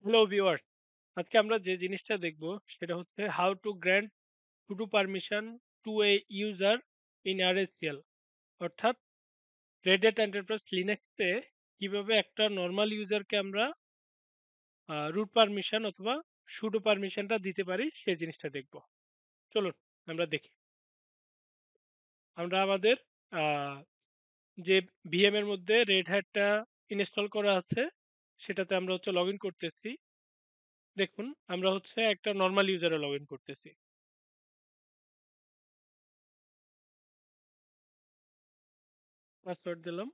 Hello viewers, আজকে আমরা যে জিনিসটা দেখব সেটা হচ্ছে how to grant sudo permission to a user in RSCL, অর্থাৎ রেড হ্যাট এন্টারপ্রাইজ লিনাক্সে কিভাবে একটা নর্মাল ইউজারকে আমরা রুট পারমিশন অথবা সুডো পারমিশনটা দিতে পারি সেই জিনিসটা দেখব। চলুন আমরা দেখি। আমরা আমাদের আহ, যে ভিএম এর মধ্যে রেড হ্যাটটা ইনস্টল করা আছে সেটাতে আমরা হচ্ছে লগ ইন করতেছি। দেখুন আমরা হচ্ছে একটা নর্মাল ইউজারে লগ ইন করতেছি। পাসওয়ার্ড দিলাম।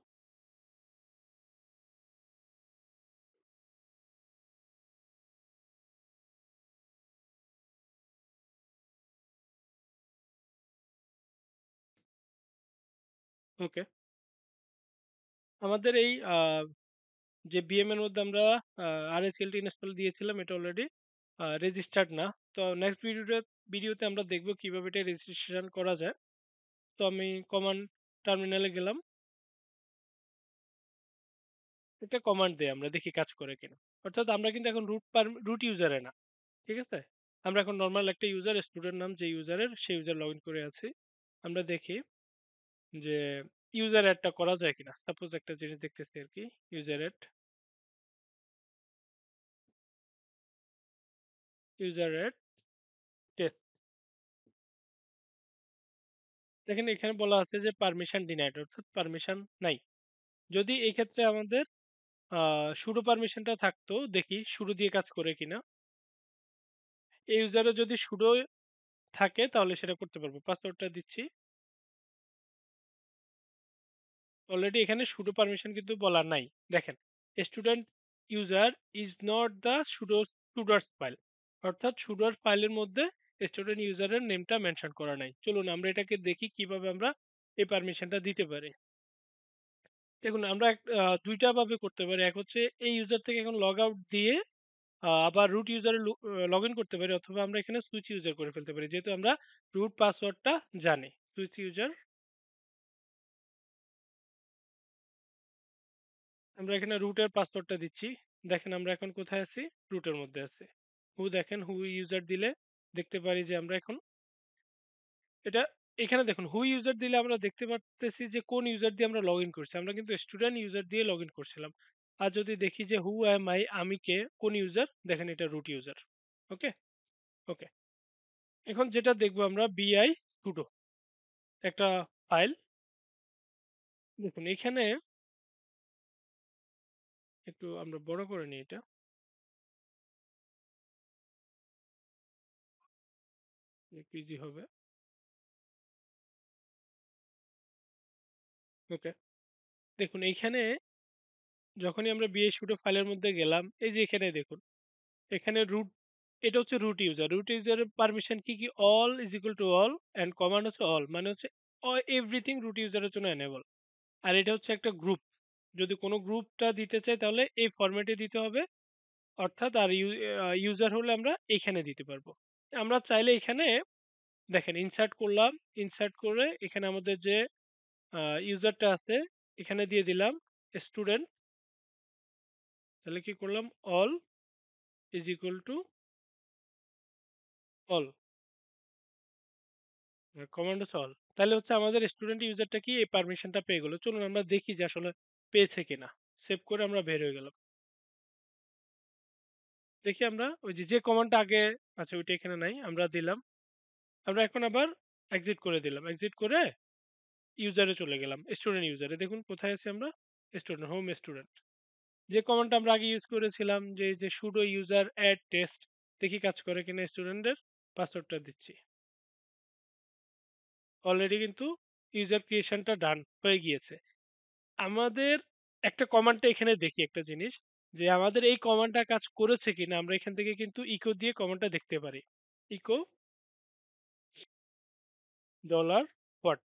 ওকে, আমাদের এই যে বিএম এর মধ্যে আমরা আরএসএলটি ইনস্টল দিয়েছিলাম এটা অলরেডি রেজিস্টার্ড না। তো নেক্সট ভিডিওতে আমরা দেখব কিভাবে এটা রেজিস্ট্রেশন করা যায়। তো আমি কমান্ড টার্মিনালে গেলাম, এটা কমান্ড দিয়ে আমরা দেখি কাজ করে কিনা। অর্থাৎ আমরা কিন্তু এখন রুট ইউজারে না, ঠিক আছে? আমরা এখন নর্মাল একটা ইউজার, স্টুডেন্ট নাম যে ইউজারের সেই ইউজার লগ ইন করে আছি। আমরা দেখি যে ইউজার অ্যাডটা করা যায় কিনা। সাপোজ একটা জিনিস দেখতেছি আর কি, ইউজার অ্যাড টেস্ট। দেখেন এখানে বলা আছে যে পারমিশন ডিনাইড, অর্থাৎ পারমিশন নাই। যদি এই ক্ষেত্রে আমাদের সুডো পারমিশনটা থাকতো, দেখি সুডো দিয়ে কাজ করে কিনা। এই ইউজারে যদি সুডো থাকে তাহলে সেটা করতে পারবো। পাসওয়ার্ডটা দিচ্ছি। অলরেডি এখানে সুডো পারমিশন কিন্তু বলা নাই। দেখেন, student user is not the sudoers file, অর্থাৎ সুডোর ফাইলের মধ্যে স্টুডেন্ট ইউজারের নেমটা মেনশন করা নাই। চলুন আমরা এটাকে দেখি কিভাবে আমরা এই পারমিশনটা দিতে পারি। দেখুন আমরা দুইটা ভাবে করতে পারি। এক হচ্ছে এই ইউজার থেকে এখন লগ আউট দিয়ে আবার রুট ইউজারে লগ ইন করতে পারি, অথবা আমরা এখানে সুইচ ইউজার করে ফেলতে পারি, যেহেতু আমরা রুট পাসওয়ার্ডটা জানি। সুইচ ইউজার, আমরা এখানে রুটের পাসওয়ার্ডটা দিচ্ছি। দেখেন আমরা এখন কোথায় আছি, রুটের মধ্যে আছি। দেখেন হু ইউজার দিলে দেখতে পারি যে আমরা এখন এটা এখানে দেখুন হু ইউজার দিলে আমরা দেখতে পারতেছি যে কোন ইউজার দিয়ে আমরা লগ ইন করছি। আমরা কিন্তু স্টুডেন্ট ইউজার দিয়ে লগ ইন করছিলাম। আর যদি দেখি যে হু এম আই, আমি কে, কোন ইউজার, দেখেন এটা রুট ইউজার। ওকে, ওকে। এখন যেটা দেখবো আমরা বিআই সুডো একটা ফাইল। দেখুন এখানে একটু আমরা বড় করে নিই, এটা একটু ইজি হবে। ওকে, দেখুন এইখানে যখনই আমরা বিআই সুডো ফাইলের মধ্যে গেলাম, এই যে এখানে দেখুন এখানে রুট, এটা হচ্ছে রুট ইউজারের পারমিশন কি কি, all is equal to all and command হচ্ছে অল, মানে হচ্ছে এভরিথিং রুট ইউজারের জন্য এনেবল। আর এটা হচ্ছে একটা গ্রুপ, যদি কোনো গ্রুপটা দিতে চাই তাহলে এই ফরম্যাটে দিতে হবে। অর্থাৎ আর ইউজার হলে আমরা এখানে দিতে পারবো। আমরা চাইলে এখানে দেখেন ইনসার্ট করলাম, ইনসার্ট করে এখানে আমাদের যে ইউজারটা আছে এখানে দিয়ে দিলাম স্টুডেন্ট। তাহলে কি করলাম, all is equal to all, command হচ্ছে অল। তাহলে হচ্ছে আমাদের স্টুডেন্ট ইউজারটা কি এই পারমিশনটা পেয়ে গেল। চলুন আমরা দেখি যে আসলে পেয়েছে কিনা। সেভ করে আমরা বের হয়ে গেলাম। দেখি আমরা ওই যে যে কমান্ডটা আগে আছে ওইটা এখানে নাই, আমরা দিলাম। আমরা এখন আবার এক্সিট করে দিলাম, এক্সিট করে ইউজারে চলে গেলাম, স্টুডেন্ট ইউজারে। দেখুন কোথায় আছি আমরা, স্টুডেন্ট হোম স্টুডেন্ট। যে কমান্ডটা আমরা আগে ইউজ করেছিলাম যে সুডো ইউজার অ্যাড টেস্ট, দেখি কাজ করে কিনা। স্টুডেন্টের পাসওয়ার্ডটা দিচ্ছি। অলরেডি কিন্তু ইউজার ক্রিয়েশনটা ডান হয়ে গিয়েছে। আমাদের একটা কমান্ডটা এখানে দেখি একটা জিনিস, যে আমাদের এই কমান্ডটা কাজ করেছে কিনা আমরা এখান থেকে কিন্তু ইকো দিয়ে কমান্ডটা দেখতে পারি। ইকো ডলার হোয়াট,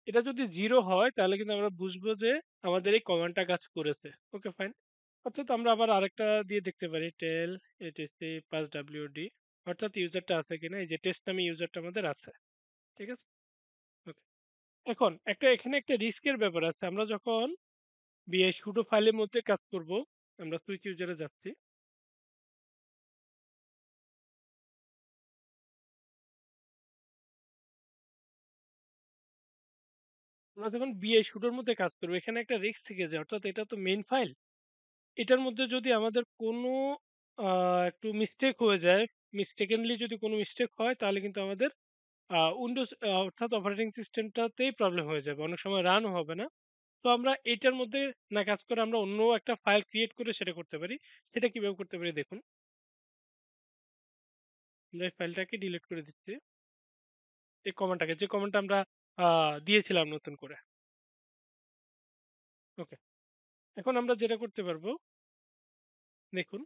এটা যদি জিরো হয় তাহলে কিন্তু আমরা বুঝবো যে আমাদের এই কমান্ডটা কাজ করেছে। Okay fine. অর্থাৎ আমরা আবার আরেকটা দিয়ে দেখতে পারি, টেল এটিসি পাস ডাব্লিউডি, অর্থাৎ ইউজারটা আছে কিনা। এই যে টেস্ট নামে ইউজারটা আমাদের আছে, ঠিক আছে। ওকে, এখন একটা এখানে একটা রিস্কের ব্যাপার আছে। আমরা যখন বিআই সুডো ফাইলের মধ্যে কাজ করব, আমরা সুইচ ইউজারে যাচ্ছি। আমরা যখন বিআই শুডোর মধ্যে কাজ করবো এখানে একটা রিস্ক থেকে যায়, অর্থাৎ এটা তো মেইন ফাইল। এটার মধ্যে যদি আমাদের কোনো একটু মিস্টেক হয়ে যায়, মিস্টেকেনলি যদি কোনো মিস্টেক হয় তাহলে কিন্তু আমাদের উইন্ডোজ অর্থাৎ অপারেটিং সিস্টেমটাতেই প্রবলেম হয়ে যাবে। অনেক সময় রানও হবে না। তো আমরা এটার মধ্যে না কাজ করে আমরা অন্য একটা ফাইল ক্রিয়েট করে সেটা করতে পারি। সেটা কিভাবে করতে পারি দেখুন। আমরা এই ফাইলটাকে ডিলিট করে দিচ্ছি। এই কমান্ডটাকে, যে কমান্ডটা আমরা দিয়েছিলাম নতুন করে। ওকে। এখন আমরা যেটা করতে পারবো দেখুন,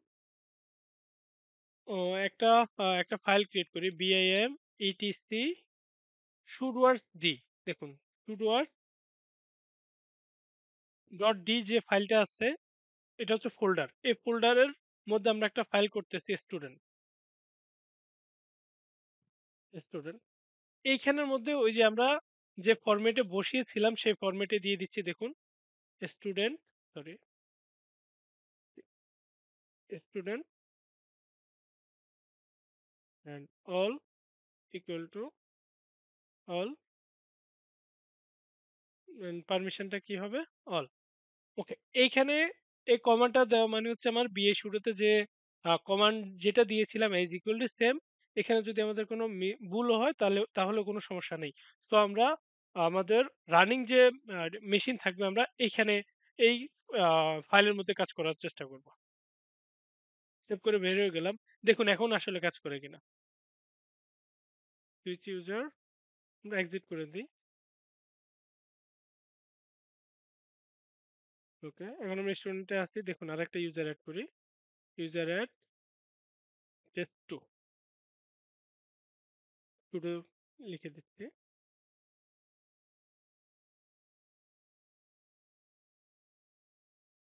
ও একটা ফাইল ক্রিয়েট করি BIM etc sudoers d। দেখুন sudoers ডট ডি যে ফাইলটা আছে এটা হচ্ছে ফোল্ডার। এই ফোল্ডারের মধ্যে আমরা একটা ফাইল করতেছি স্টুডেন্ট। স্টুডেন্ট এইখানের মধ্যে ওই যে আমরা যে ফরম্যাটে বসিয়েছিলাম সেই ফরম্যাটে দিয়ে দিচ্ছি দেখুন। Student, sorry, student and all equal to all, পারমিশনটা কি হবে? অল। ওকে। এইখানে এই কমান্ডটা দেওয়া মানে হচ্ছে আমার বিয়ে শুরুতে যে কমান্ড যেটা দিয়েছিলাম এজ ইকুয়াল টু সেম। এখানে যদি আমাদের কোনো ভুল হয় তাহলে কোনো সমস্যা নেই। তো আমরা আমাদের রানিং যে মেশিন থাকবে আমরা এইখানে এই ফাইলের মধ্যে কাজ করার চেষ্টা করব। সেভ করে বের হয়ে গেলাম। দেখুন এখন আসলে কাজ করে কিনা। সুইচ ইউজার, আমরা এক্সিট করে দিই। ওকে, এখন আমরা স্টুডেন্টে আছি। দেখুন আরেকটা ইউজার অ্যাড করি। ইউজার অ্যাড টেস্ট টু, টুডো লিখে দিচ্ছি।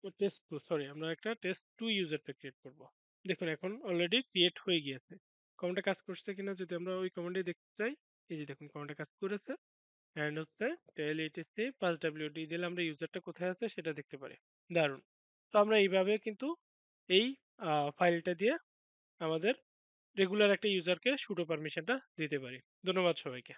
ও টেস্ট টু, সরি, আমরা একটা টেস্ট টু ইউজারটা ক্রিয়েট করব। দেখুন এখন অলরেডি ক্রিয়েট হয়ে গিয়েছে। কমান্ডটা কাজ করছে কিনা যদি আমরা ওই কমান্ডে দেখতে চাই, এই যে দেখুন কমান্ডটা কাজ করেছে। অ্যান্ড হচ্ছে টেল ইটিসি পাঁচ ডাব্লিউডি দিলে আমরা ইউজারটা কোথায় আছে সেটা দেখতে পারি। দারুণ। তো আমরা এইভাবে কিন্তু এই ফাইলটা দিয়ে আমাদের রেগুলার একটা ইউজারকে সুডো পারমিশনটা দিতে পারি। ধন্যবাদ সবাইকে।